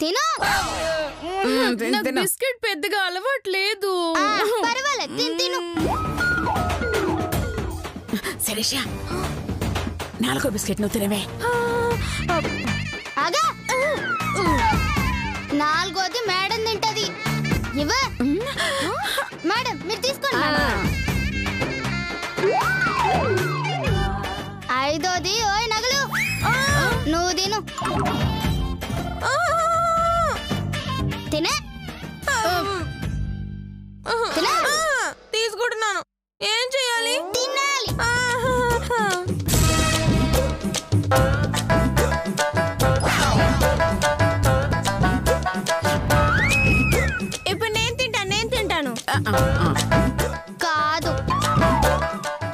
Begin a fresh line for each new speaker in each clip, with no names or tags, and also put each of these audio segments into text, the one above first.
తిను.
నాకు బిస్కెట్ పెద్దగా అలవాట్లేదు.
పర్వాలేదు, తిను.
శిరీష, 4వ బిస్కెట్ నువ్వు తినవే.
ఆగా, 4వది మేడం తింటది. ఇవ్వ మేడం, మీరు తీసుకోండి. 5వది ఓయ్ నగలు, నువ్వు తిను. తినే
తీసుకుంటున్నాను. ఏం చేయాలి?
తినాలి.
ఇప్పుడు నేను తింటాను.
కాదు,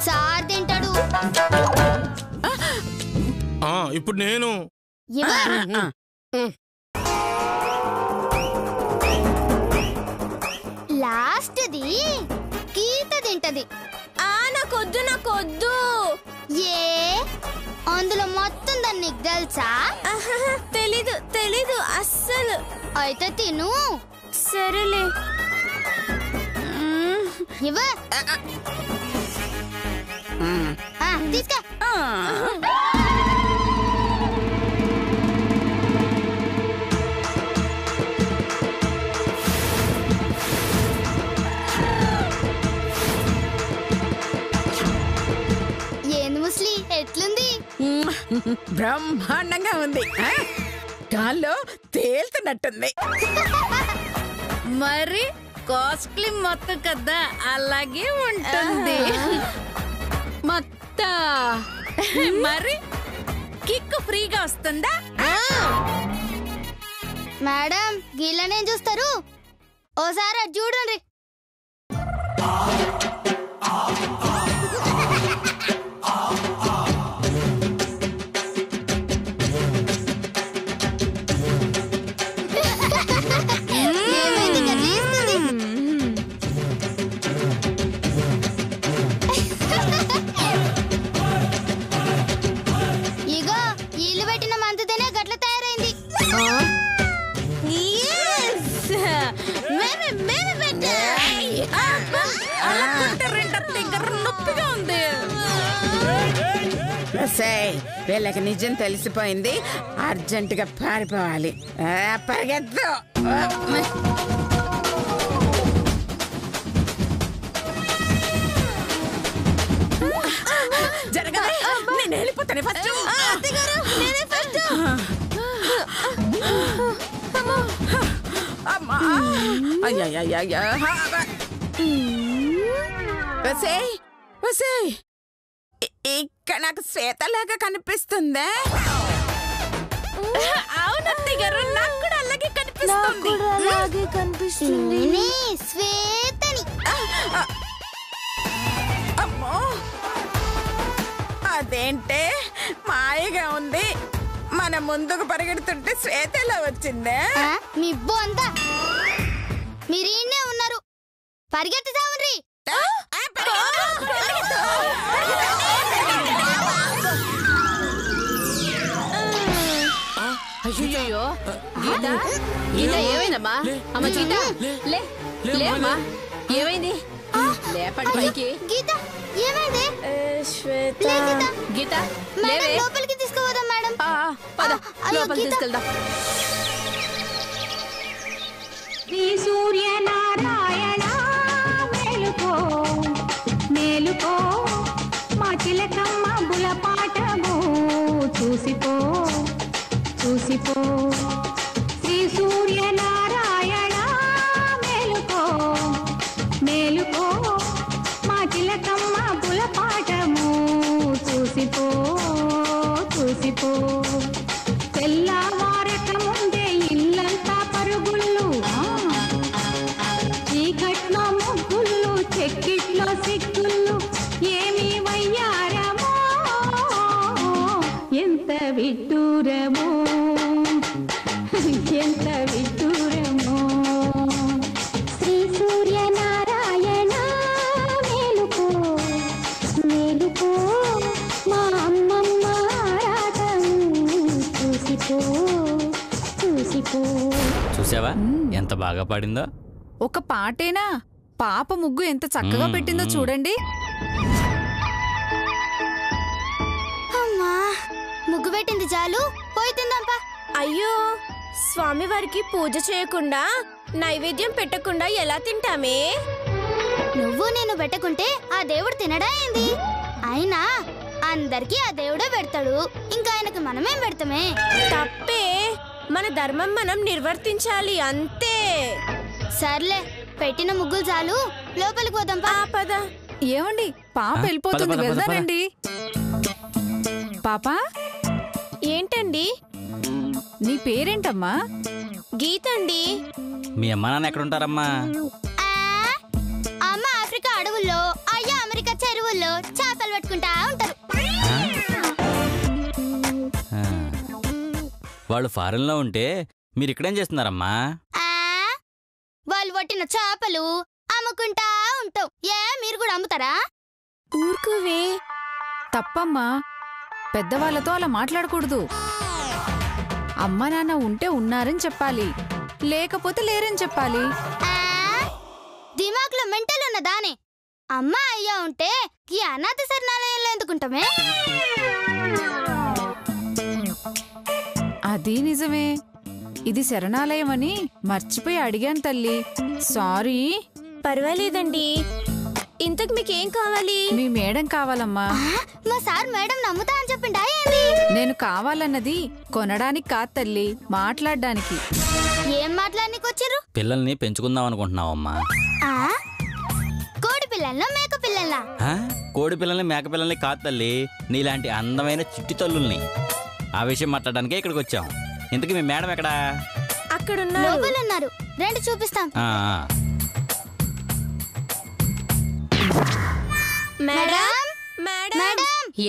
సార్ తింటాడు.
ఇప్పుడు నేను.
లాస్ట్ది గీత తింటది.
నాకొద్దు.
ఏ అందులో మొత్తం దాన్ని నీకు తెలుసా?
తెలీదు అస్సలు.
అయితే తిను.
సరేలే.
ఇవ్వ తీసుకో. ఏంది ముస్లి, ఎట్లుంది?
బ్రహ్మాండంగా ఉంది. గాల్లో తేలుతున్నట్టుంది.
మరి కాస్ట్లీ మొత్తం కదా, అలాగే ఉంటుంది. మరి కిక్ ఫ్రీగా వస్తుందా?
మేడం, గీళ్ళనే చూస్తారు, ఓసారి అది చూడండి. ఇగో ఇల్లు పెట్టిన మంతుతేనే గట్ల తయారైంది.
నొప్పిగా ఉంది.
వీళ్ళకి నిజం తెలిసిపోయింది. అర్జెంటుగా పారిపోవాలి. పరిగెత్తు. జరగలే, నేను వెళ్ళిపోతాను ఫస్ట్. ఇక్కడ నాకు శ్వేతలాగా కనిపిస్తుందా?
అవునత్తి గారు, నాకు కూడా అలాగే కనిపిస్తుంది.
శ్వేతని.
అమ్మో, అదేంటే మాయగా ఉంది. మన ముందుకు పరిగెడుతుంటే శ్వేత ఎలా వచ్చిందే?
మీ ఇబ్బు అంతా మీరు ఈయనే ఉన్నారు, పరిగెత్తి చావుండ్రి.
అయ్యో, గీత ఏమైందమ్మా? అమ్మ గీత, లేమ్మా, ఏమైంది? లేపండి పైకి.
గీత ఏమైంది?
గీత
లోపలికి తీసుకుపోదాం మేడం.
లోపలికి తీసుకెళ్దాం.
శ్రీ సూర్యనారాయణ మేలుకో మేలుకో, మా చిలకమ్మ బులపాటము చూసిపో చూసిపో. శ్రీ సూర్యనారాయణ మేలుకో మేలుకో, మా చిలకమ్మ బులపాటము చూసిపో చూసిపో. తెల్లవారక ముందే ఇల్లంతా పరుగుళ్ళు, చీకట్లో ముగ్గుళ్ళు, చెక్కిట్లో సిగ్గుళ్ళు, ఏమి వయ్యారమో ఎంత విడ్డూరమో ఎంత విడ్డూరమో. శ్రీ సూర్యనారాయణ మేలుకో మేలుకో, మా అమ్మమ్మ రాగం చూసిపో చూసిపో.
ఎంత బాగా పాడిందో.
ఒక పాటేనా? పాప ముగ్గు ఎంత చక్కగా పెట్టిందో చూడండి.
అమ్మా ముగ్గు పెట్టింది చాలు, పోయి తిందాంపా.
అయ్యో, స్వామివారికి పూజ చేయకుండా నైవేద్యం పెట్టకుండా ఎలా తింటామే?
నువ్వు నేను పెట్టకుంటే ఆ దేవుడు తినడా ఏంది? అయినా అందరికీ ఆ దేవుడే పెడతాడు, ఇంకా ఆయనకి మనమేం పెడతామే?
తప్పే, మన ధర్మం మనం నిర్వర్తించాలి అంతే.
సర్లే, పెట్టిన ముగ్గులు చాలు, లోపలికి పోదాంపా.
పద.
ఏమండి, పాప వెళ్ళిపోతుంది, వెళ్దానండి. పాప,
ఏంటండి?
నీ పేరేంటమ్మా?
గీతండి.
మీ అమ్మా నాన్న ఎక్కడుంటారమ్మా?
అమ్మ ఆఫ్రికా అడవుల్లో, అయ్యా అమెరికా చెరువుల్లో చేపలు పట్టుకుంటా ఉంటారు.
వాళ్ళు ఫారెన్లో ఉంటే మీరు ఇక్కడేం చేస్తున్నారమ్మా?
వాళ్ళు పట్టిన చేపలు అమ్ముకుంటా ఉంటాం. మీరు కూడా అమ్ముతారా?
ఊరుకోవే.
తప్పమ్మా, పెద్దవాళ్ళతో అలా మాట్లాడకూడదు. అమ్మ నాన్న ఉంటే ఉన్నారని చెప్పాలి, లేకపోతే లేరని చెప్పాలి.
దిమాగ్లో మెంటల్ ఉన్న దానే. అమ్మ అయ్యా ఉంటే ఈ అనాథ శరణాలయంలో ఎందుకుంటామే?
అది నిజమే. ఇది శరణాలయం అని మర్చిపోయి అడిగాను తల్లి, సారీ.
పర్వాలేదండి. ఇంతకు మీకేం కావాలి?
మీ మేడం కావాలమ్మా.
మా సార్ మేడం నమ్ముతా అని చెప్పిండా ఏంది?
నేను కావాలన్నది కొనడానికి కాదు తల్లి, మాట్లాడడానికి.
ఏం మాట్లాడనీకి వచ్చిర్రు?
పిల్లల్ని పెంచుకుందాం అనుకుంటున్నావమ్మా?
కోడి పిల్లల్లా మేక పిల్లల్లా?
కోడి పిల్లల్ని మేక పిల్లల్ని కాదు తల్లి, నీలాంటి అందమైన చిట్టి తల్లుల్ని. ఆ విషయం మాట్లాడడానికే ఇక్కడికి వచ్చాం. ఇంతకీ మీ మేడం ఎక్కడా?
అక్కడున్నారు.
లోపలున్నారు, రండి చూపిస్తాం.
మేడం, మేడం,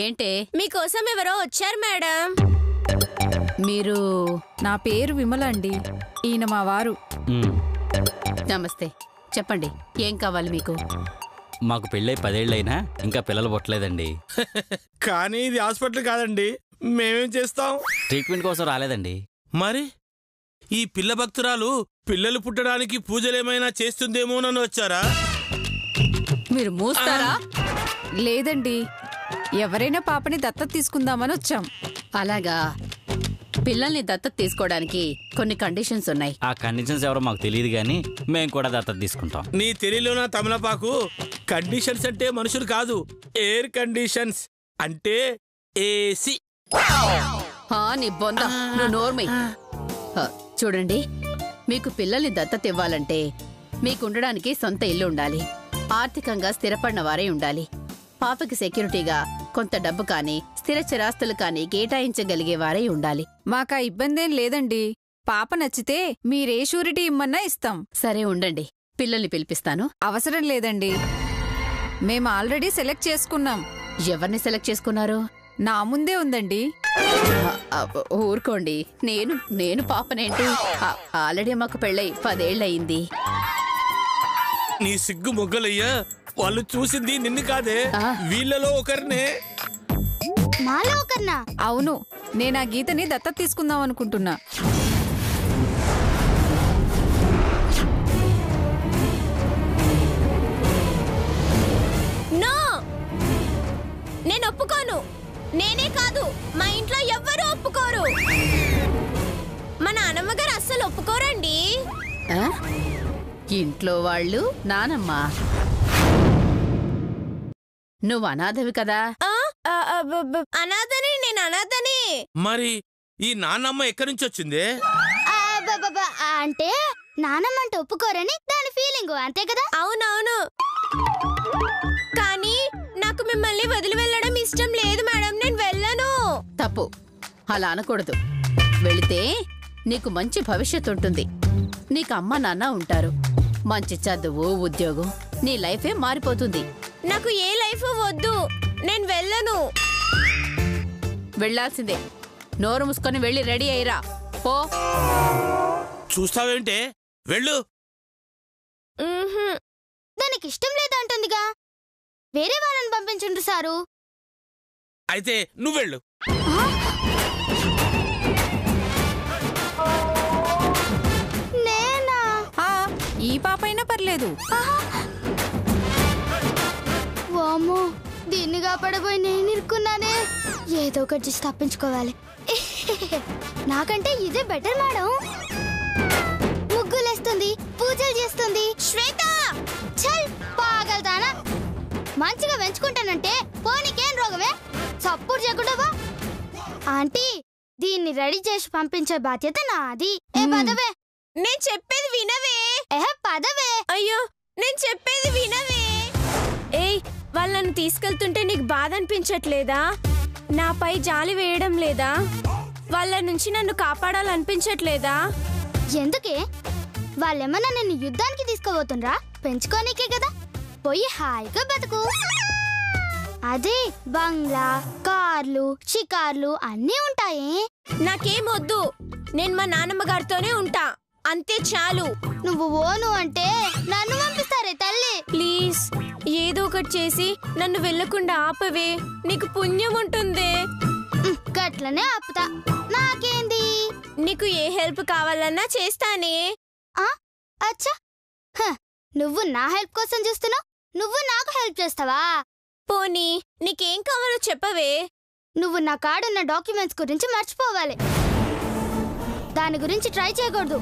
ఏంటే?
మీకోసం ఎవరో వచ్చారు మేడం.
మీరు?
నా పేరు విమల అండి, ఈయన మా వారు.
నమస్తే, చెప్పండి, ఏం కావాలి మీకు?
మాకు పెళ్ళై 10 ఏళ్ళైనా ఇంకా పిల్లలు పుట్టలేదండి.
కానీ ఇది హాస్పిటల్ కాదండి, మేమేం చేస్తాం?
ట్రీట్మెంట్ కోసం రాలేదండి.
మరి ఈ పిల్ల భక్తురాలు పిల్లలు పుట్టడానికి పూజలేమైనా చేస్తుందేమోనని వచ్చారా?
మీరు మూస్తారా?
లేదండి, ఎవరైనా పాపని దత్తత తీసుకుందామని వచ్చాం.
అలాగా, పిల్లల్ని దత్తత తీసుకోవడానికి కొన్ని కండిషన్స్ ఉన్నాయి.
ఆ కండిషన్స్ ఎవరో మాకు తెలియదు గానీ మేము కూడా దత్తత తీసుకుంటాం.
నీ తెలియలోనా తమలపాకు? కండిషన్స్ అంటే మనుషులు కాదు, ఎయిర్ కండిషన్స్ అంటే ఏసీ.
నీ బొంద, నువ్వు నోర్మై. చూడండి, మీకు పిల్లల్ని దత్తత ఇవ్వాలంటే మీకుండడానికి సొంత ఇల్లు ఉండాలి, ఆర్థికంగా స్థిరపడిన వారే ఉండాలి, పాపకి సెక్యూరిటీగా కొంత డబ్బు కానీ స్థిర చిరాస్తులు కానీ కేటాయించగలిగేవారై ఉండాలి.
మాకా ఇబ్బందేం లేదండి, పాప నచ్చితే మీరే షూరిటీ ఇమ్మన్నా ఇస్తాం.
సరే ఉండండి, పిల్లల్ని పిలిపిస్తాను.
అవసరం లేదండి, మేము ఆల్రెడీ సెలెక్ట్ చేసుకున్నాం.
ఎవరిని సెలెక్ట్ చేసుకున్నారు?
నా ముందే ఉందండి.
ఊరుకోండి, నేను పాపనేంటి? ఆల్రెడీ మాకు పెళ్ళై 10 ఏళ్ళయింది.
నీ సిగ్గు మొగ్గలయ్యా, వాళ్ళు చూసింది నిన్ను కాదే, వీళ్ళలో ఒకరినే.
మాలో ఒకర్నా?
అవును, నేను ఆ గీతని దత్తత తీసుకుందాం అనుకుంటున్నా.
నో, నేను ఒప్పుకోను. నేనే కాదు, మా ఇంట్లో ఎవ్వరూ ఒప్పుకోరు. మా నానమ్మగారు అస్సలు ఒప్పుకోరండి.
ఇంట్లో వాళ్ళు? నానమ్మ, నువ్వు అనాథవి కదా?
అనాథని, నేను అనాథని.
మరి ఈ నాన్నమ్మ ఎక్కడి నుంచి వచ్చిందే?
అంటే నానమ్మ అంటే ఒప్పుకోరని దాని ఫీలింగ్, అంతే కదా?
అవునవును, కానీ నాకు మిమ్మల్ని వదిలి వెళ్ళడం ఇష్టం లేదు మేడం, నేను వెళ్ళను.
తప్పు, అలా అనకూడదు. వెళితే నీకు మంచి భవిష్యత్తు ఉంటుంది, నీకు అమ్మ నాన్న ఉంటారు, మంచి చదువు, ఉద్యోగం, నీ లైఫే మారిపోతుంది.
నాకు ఏ లైఫ్ వద్దు, నేను వెళ్ళను.
వెళ్లాల్సిందే, నోరు మూసుకొని వెళ్ళి రెడీ అయ్యిరా, పో.
చూస్తావేంటే, వెళ్ళు.
దానికి ఇష్టం లేదంటుందిగా, వేరే వాళ్ళని పంపించుండ్రు సారు.
అయితే నువ్వెళ్ళు.
నేను
ఈ పాప అయినా పర్లేదు.
వామ్మో, దీన్ని కాపాడబోయి నేను ఇరుక్కున్నానే. ఏదో ఒకటి చేసి తప్పించుకోవాలి. నాకంటే ఇదే బెటర్ మేడం. ముగ్గులేస్తుంది, పూజలు చేస్తుంది. శ్వేత చల్ పాగల్దానా. మంచిగా పెంచుకుంటానంటే పోనీకేం రోగమే. సపోర్ట్ చేయకూడవా ఆంటీ? దీన్ని రెడీ చేసి పంపించే బాధ్యత నాది. ఏ పదవే.
నేను చెప్పేది వినవే.
పదవే.
అయ్యో, నేను చెప్పేది వినవే. ఏయ్, వాళ్ళని తీసుకెళ్తుంటే నీకు బాధ అనిపించట్లేదా? నాపై జాలి వేయడం లేదా? వాళ్ళ నుంచి నన్ను కాపాడాలనిపించట్లేదా?
ఎందుకే? వాళ్ళేమన్నా నిన్ను యుద్ధానికి తీసుకుపోతుండ్రా? పెంచుకోనికే కదా. పోయి హాయిగా బతుకు. అదే బంగ్లా, కార్లు, షికార్లు అన్నీ ఉంటాయి.
నాకేం వద్దు. నేను మా నాన్నమ్మ గారితోనే ఉంటా, అంతే చాలు.
నువ్వు ఓను అంటే నన్ను పంపిస్తారే తల్లి.
ప్లీజ్ ఏదో ఒకటి చేసి నన్ను వెళ్ళకుండా ఆపవే. నీకు పుణ్యం ఉంటుంది.
గట్లనే ఆపుతా. నాకేంది?
నీకు ఏ హెల్ప్ కావాలన్నా చేస్తానే.
అచ్చా, నువ్వు నా హెల్ప్ కోసం చూస్తున్నావు, నువ్వు నాకు హెల్ప్ చేస్తావా?
పోనీ నీకేం కావాలో చెప్పవే.
నువ్వు నా కాడున్న డాక్యుమెంట్స్ గురించి మర్చిపోవాలి. దాని గురించి ట్రై చేయకూడదు.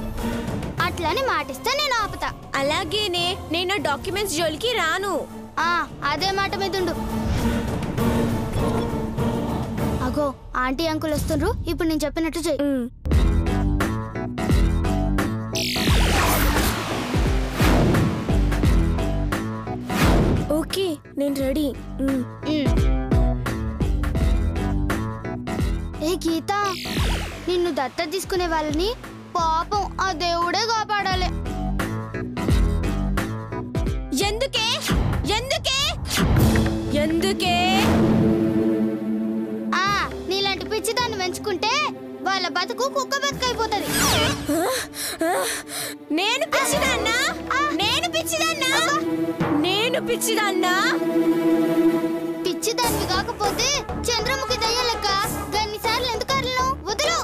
అట్లని మాటిస్తే నేను ఆపుతా.
అలాగేనే, నేను డాక్యుమెంట్స్ జోలికి రాను.
అదే మాట మీదుండు. అగో ఆంటీ అంకుల్ వస్తుండ్రు. ఇప్పుడు నేను చెప్పినట్టు చెయ్యి.
ఓకే, నేను రెడీ.
ఏ గీత, నిన్ను దత్త తీసుకునే వాళ్ళని పాపం ఆ దేవుడే కాపాడాలి.
ఎందుకే ఎందుకే ఎందుకే?
నీలాంటి పిచ్చి దాన్ని పెంచుకుంటే వాళ్ళ బతుకు కుక్క బతుకైపోతుంది.
నేను పిచ్చిదాన్నా? నేను పిచ్చిదాన్నా? నేను పిచ్చిదాన్నా?
పిచ్చిదాన్ని కాకపోతే చంద్రముఖి దయ్యం లెక్క గన్నిసార్లు ఎందుకు అర్లను? వదులు.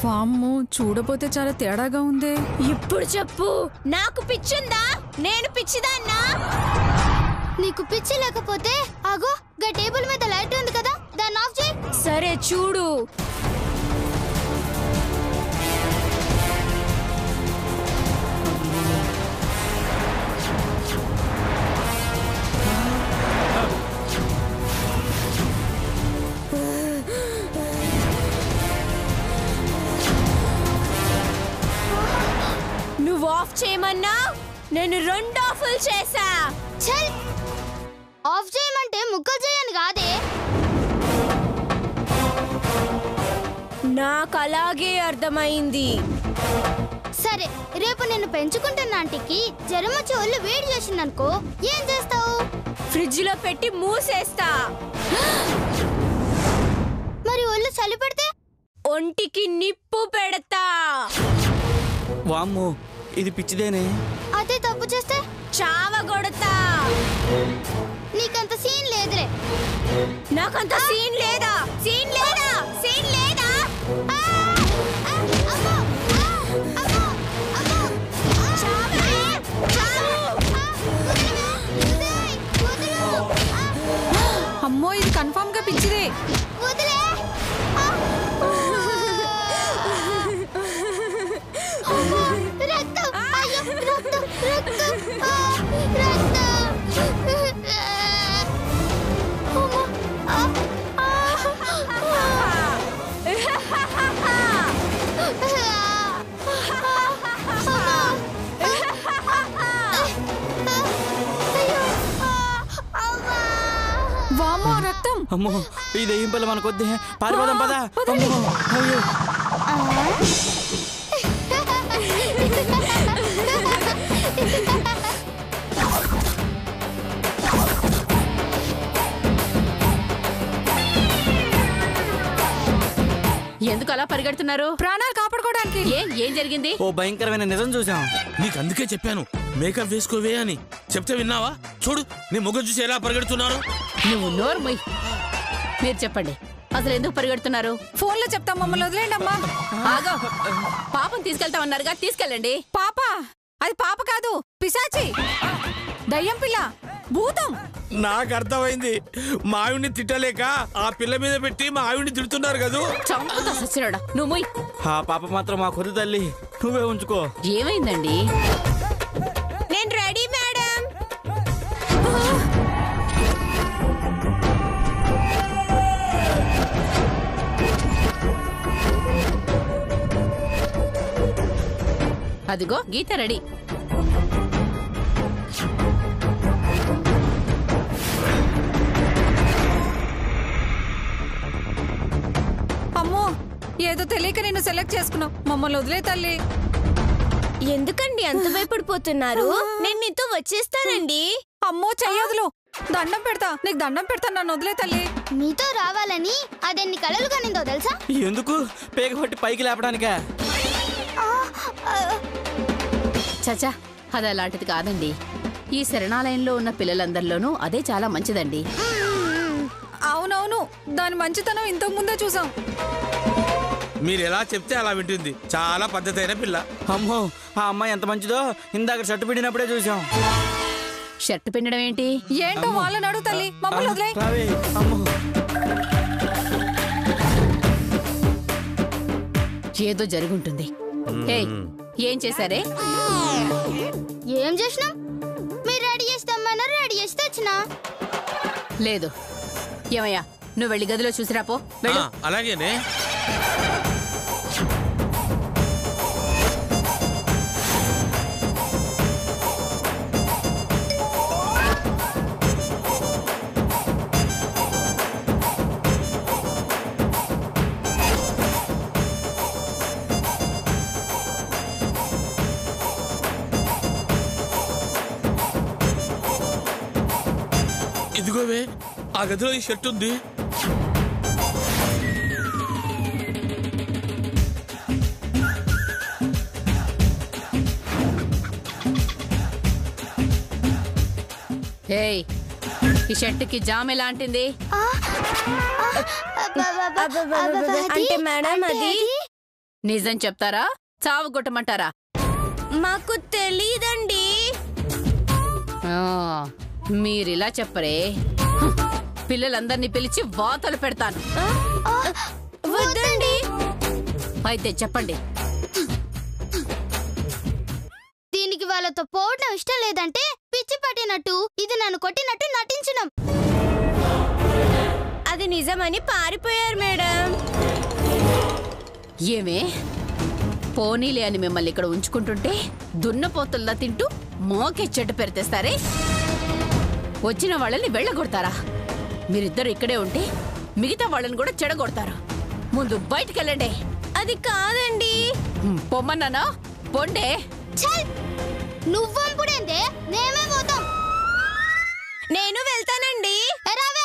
వామ్మో, చూడపోతే చాలా తేడాగా ఉందే.
ఇప్పుడు చెప్పు, నాకు పిచ్చుందా? నేను పిచ్చిదాన్నా?
నీకు పిచ్చి లేకపోతే అగో గా టేబుల్ మీద లైట్ ఉంది కదా, దాన్ని ఆఫ్ చేయి.
సరే చూడు. నువ్వు ఆఫ్ చేయమన్నా నేను 2 ఆఫ్లు చేశా.
చల్, ఆఫ్ చేయమంటే ముక్కలు చేయని కాదే.
నాకు అలాగే అర్థమైంది.
సరే, రేపు నేను పెంచుకుంటున్న ఆంటీకి జ్వరం వచ్చి ఒళ్ళు వేడి చేసిందనుకో, ఏం చేస్తావు?
ఫ్రిడ్జ్ లో పెట్టి మూసేస్తా.
మరి ఒళ్ళు చలి పెడితే?
ఒంటికి నిప్పు పెడతా.
వామ్మో, ఇది పిచ్చిదేనే.
అదే తప్పు చేస్తే
చావగొడతా.
నీకంత సీన్ లేదులే.
నాకంత సీన్ లేదా? సీన్ లేదా? సీన్ లేదా? చావే! చావు!
అమ్మో, ఇది కన్ఫర్మ్ గా పిచ్చిదే.
రక్తం! అయ్యో, రక్తం! రక్తం! రక్తం!
వామ్మో, రక్తం!
అమ్మో, ఈ దెయ్యం పిల్ల మనకొద్దే. పారిపోదాం పదా. అమ్మో, అయ్యో.
ఎందుకు అలా పరిగెడుతున్నారు?
ప్రాణాలు కాపాడుకోవడానికి.
ఏం జరిగింది?
ఓ భయంకరమైన నిజం చూసాం.
నీకు అందుకే చెప్పాను మేకప్ వేసుకోవే అని. చెప్తే విన్నావా? చూడు నీ ముఖం చూసి ఎలా పరిగెడుతున్నాను.
నువ్వు నోర్మై. మీరు చెప్పండి, అసలు ఎందుకు పరిగెడుతున్నారు?
ఫోన్ లో చెప్తాం, మమ్మల్ని వదిలేండి అమ్మా.
ఆగో, పాపం తీసుకెళ్తామన్నారుగా, తీసుకెళ్ళండి.
పాప? అది పాప కాదు, పిశాచి, దయ్యం పిల్ల, భూతం.
నాకు అర్థమైంది. మా ఆవిడ్ని తిట్టలేక ఆ పిల్ల మీద పెట్టి మా ఆవిడ్ని తిడుతున్నారు కదా.
చంపుతా సచ్చినాడా. నువ్వు మొయ్.
ఆ పాప మాత్రం మా కొద్ది తల్లి, నువ్వే ఉంచుకో.
ఏమైందండి?
నేను రెడీ మేడం.
అదిగో గీత రెడీ.
అమ్మో, ఏదో తెలియక నిన్ను సెలెక్ట్ చేసుకున్నావు. మమ్మల్ని వదిలే తల్లి.
ఎందుకండి అంత భయపడిపోతున్నారు? నేను నీతో వచ్చేస్తానండి.
అమ్మో చెయ్యదులు, దండం పెడతా, నీకు దండం పెడతా, నన్ను వదిలే తల్లి.
మీతో రావాలని అదెన్ని కలలు కనిందో తెలుసా?
ఎందుకు? పేక పట్టి పైకి లేపడానికా?
చచా, అది అలాంటిది కాదండి. ఈ శరణాలయంలో ఉన్న పిల్లలందరిలోనూ అదే చాలా మంచిదండి.
అవునవును, దాని మంచితనం ఇంతకు ముందే చూసాం.
మీరు ఎలా చెప్తే అలా వింటుంది. చాలా పద్ధతి అయిన పిల్ల.
అమ్మో, ఆ అమ్మాయి ఎంత మంచిదో ఇందాక షర్టు పిండినప్పుడే చూసాం.
షర్ట్ పిండడం ఏంటి?
ఏంటో వాళ్ళని అడుగు తల్లి, మమ్మల్ని వదిలే.
రావే, అమ్మో.
ఏదో జరుగుంటుంది. ఏయ్, ఏం చేశారే?
ఏం చేసినాం? మీరు రెడీ చేస్తామన్నారు, రెడీ చేస్తే వచ్చినా.
లేదు. ఏమయ్యా, నువ్వు వెళ్ళి గదిలో చూసిరాపో. వెళ్ళు.
అలాగేనే. ఇదిగోవే, ఆ గదిలో ఈ షర్ట్ ఉంది.
ఏయ్, ఈ షర్టుకి జామ్ ఎలాంటింది?
అంటే మేడం అది
నిజం చెప్తారా, చావు కొట్టమంటారా?
మాకు తెలీదండి.
మీరిలా చెప్పరే, పిల్లలందరినీ పిలిచి వాతలు పెడతాను.
వద్దండి.
అయితే చెప్పండి.
దీనికి వాళ్ళతో పోవడం ఇష్టం లేదంటే పిచ్చి పట్టినట్టు ఇది నన్ను కొట్టినట్టు నటించినాం.
అది నిజమని పారిపోయారు మేడం.
ఏమే, పోనీలే అని మిమ్మల్ని ఇక్కడ ఉంచుకుంటుంటే దున్నపోతుల్లా తింటూ మోకే చెట్టు పెరితేస్తారే. వచ్చిన వాళ్ళని వెళ్ళగొడతారా? మీరిద్దరు ఇక్కడే ఉంటే మిగతా వాళ్ళని కూడా చెడగొడతారు. ముందు బయటికెళ్ళండి.
అది కాదండి.
పొమ్మన్నానా? పొండే.
నువ్వంపుడేందే, మేమే పోతాం.
నేను వెళ్తానండి.
రావే.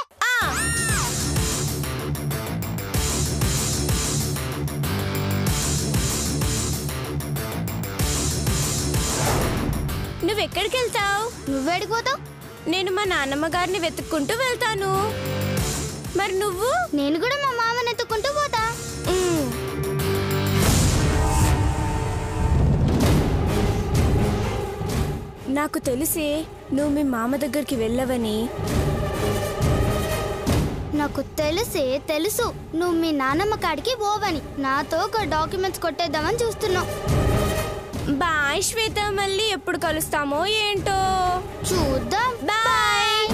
నువ్వెక్కడికి వెళ్తావు?
నువ్వేడికి పోతావు?
నేను మా నాన్నమ్మ గారిని వెతుక్కుంటూ వెళ్తాను. మరి నువ్వు?
నేను కూడా మా మామని ఎత్తుకుంటూ పోతా.
నాకు తెలిసే నువ్వు మీ మామ దగ్గరికి వెళ్ళవని.
నాకు తెలుసు నువ్వు మీ నాన్నమ్మ కాడికి పోవని. నాతో ఒక డాక్యుమెంట్స్ కొట్టేద్దామని చూస్తున్నావు.
బాయ్ శ్వేత, మళ్ళీ ఎప్పుడు కలుస్తామో ఏంటో
చూద్దాం.
బాయ్.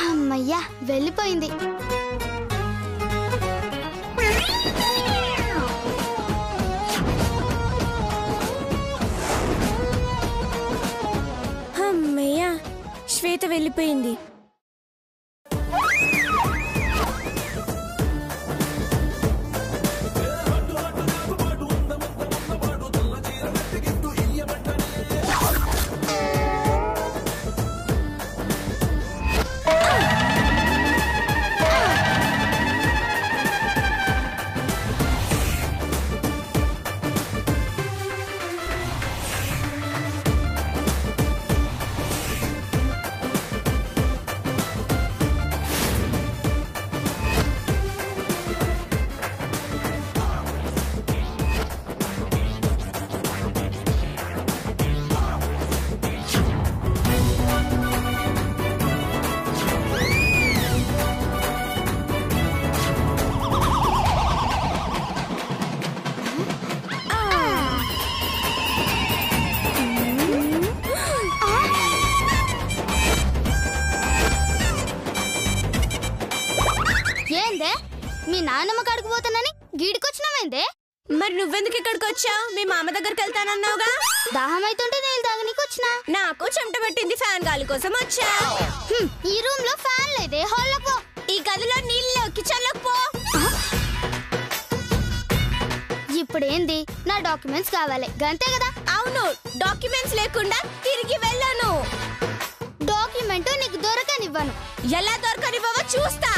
అమ్మయ్యా, వెళ్ళిపోయింది.
అమ్మయ్యా, శ్వేత వెళ్ళిపోయింది.
ఏమైందే? మీ నాన్నమ్మ కాడికి పోతానని గీడికొచ్చినామైందే?
మరి నువ్వెందుకు ఇక్కడికి వచ్చావు? మీ మామ దగ్గరికి వెళ్తానన్నావుగా.
దాహం అయితుంటే నీళ్ళు తాగనీకి వచ్చినా.
నాకు చెమట పట్టింది, ఫ్యాన్ గాలి కోసం వచ్చా.
ఈ రూమ్ లో ఫ్యాన్ లేదే, హాల్లో పో.
ఈ గదిలో నీళ్ళు కిచెన్లోకి పో.
ఇప్పుడు ఏంది? నా డాక్యుమెంట్స్ కావాలి, గంతే కదా?
అవును, డాక్యుమెంట్స్ లేకుండా తిరిగి వెళ్ళను.
డాక్యుమెంట్ నీకు దొరకనివ్వను.
ఎలా దొరకనివ్వవో చూస్తా.